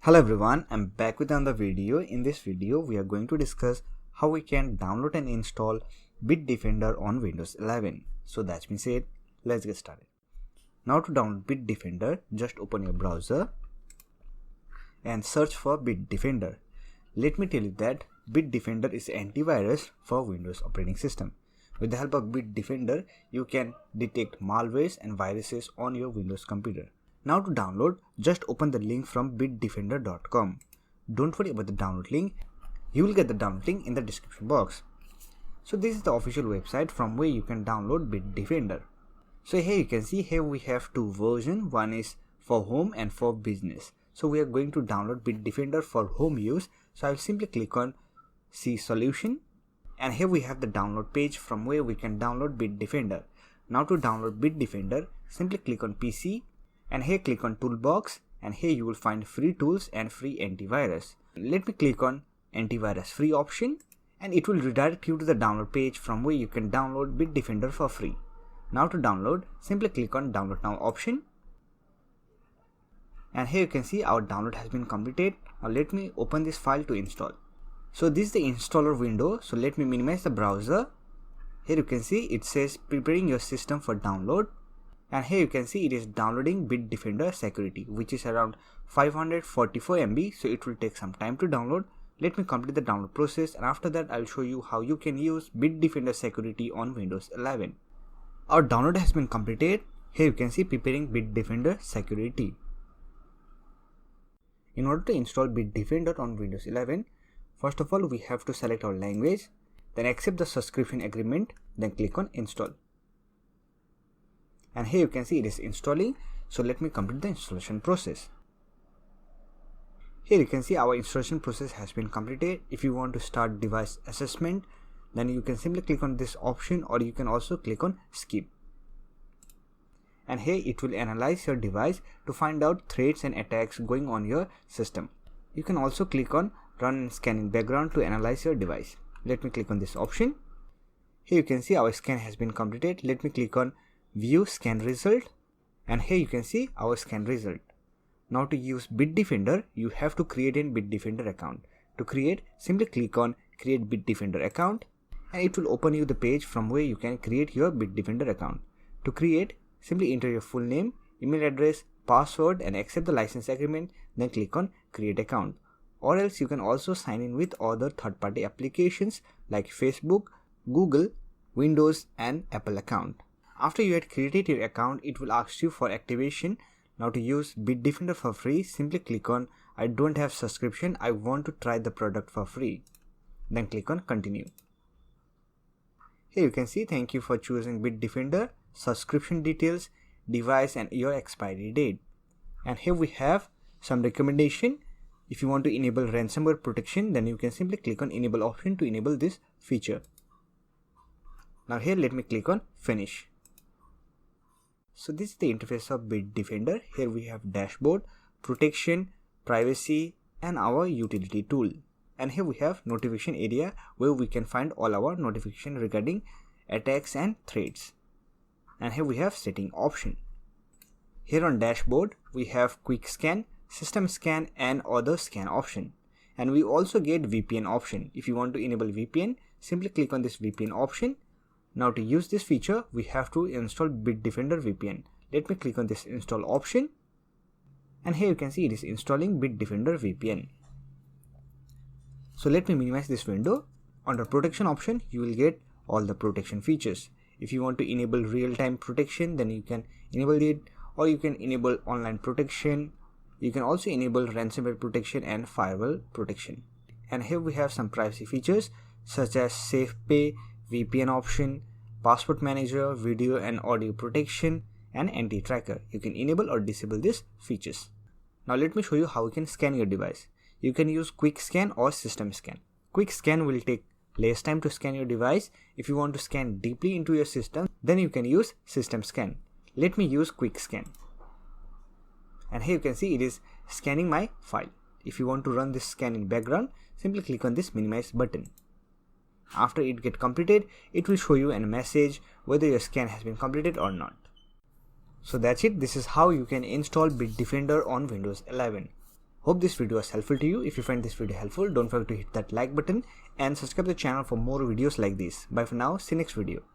Hello everyone, I'm back with another video. In this video, we are going to discuss how we can download and install Bitdefender on Windows 11. So that's been said, let's get started. Now to download Bitdefender, just open your browser and search for Bitdefender. Let me tell you that Bitdefender is antivirus for Windows operating system. With the help of Bitdefender, you can detect malwares and viruses on your Windows computer. Now to download, just open the link from bitdefender.com. Don't worry about the download link, you will get the download link in the description box. So this is the official website from where you can download Bitdefender. So here you can see here we have two versions, one is for home and for business. So we are going to download Bitdefender for home use. So I will simply click on See Solution, and here we have the download page from where we can download Bitdefender. Now to download Bitdefender, simply click on PC. And here click on Toolbox, and here you will find free tools and free antivirus. Let me click on antivirus free option, and it will redirect you to the download page from where you can download Bitdefender for free. Now to download, simply click on download now option, and here you can see our download has been completed. Now let me open this file to install. So this is the installer window. So let me minimize the browser. Here you can see it says preparing your system for download. And here you can see it is downloading Bitdefender security, which is around 544 MB, so it will take some time to download. Let me complete the download process, and after that I will show you how you can use Bitdefender security on Windows 11. Our download has been completed. Here you can see preparing Bitdefender security. In order to install Bitdefender on Windows 11, first of all we have to select our language, then accept the subscription agreement, then click on install. And here you can see it is installing, so let me complete the installation process. Here you can see our installation process has been completed. If you want to start device assessment, then you can simply click on this option, or you can also click on skip. And here it will analyze your device to find out threats and attacks going on your system. You can also click on run and scan in background to analyze your device. Let me click on this option. Here you can see our scan has been completed. Let me click on view scan result, and here you can see our scan result. Now to use Bitdefender, you have to create a Bitdefender account. To create, simply click on create Bitdefender account, and it will open you the page from where you can create your Bitdefender account. To create, simply enter your full name, email address, password, and accept the license agreement, then click on create account. Or else you can also sign in with other third-party applications like Facebook, Google, Windows, and Apple account. After you had created your account, it will ask you for activation. Now to use Bitdefender for free, simply click on I don't have subscription, I want to try the product for free. Then click on continue. Here you can see thank you for choosing Bitdefender, subscription details, device, and your expiry date. And here we have some recommendation. If you want to enable ransomware protection, then you can simply click on enable option to enable this feature. Now here let me click on finish. So this is the interface of Bitdefender. Here we have dashboard, protection, privacy, and our utility tool. And here we have notification area where we can find all our notification regarding attacks and threats. And here we have setting option. Here on dashboard we have quick scan, system scan, and other scan option. And we also get VPN option. If you want to enable VPN, simply click on this VPN option. Now to use this feature, we have to install Bitdefender VPN. Let me click on this install option, and here you can see it is installing Bitdefender VPN. So let me minimize this window. Under protection option, you will get all the protection features. If you want to enable real-time protection, then you can enable it, or you can enable online protection. You can also enable ransomware protection and firewall protection. And here we have some privacy features such as safe pay, VPN option, passport manager, video and audio protection, and anti-tracker. You can enable or disable these features. Now let me show you how you can scan your device. You can use quick scan or system scan. Quick scan will take less time to scan your device. If you want to scan deeply into your system, then you can use system scan. Let me use quick scan. And here you can see it is scanning my file. If you want to run this scan in background, simply click on this minimize button. After it gets completed, it will show you a message whether your scan has been completed or not. So that's it. This is how you can install Bitdefender on Windows 11. Hope this video was helpful to you. If you find this video helpful, don't forget to hit that like button and subscribe to the channel for more videos like this. Bye for now. See you next video.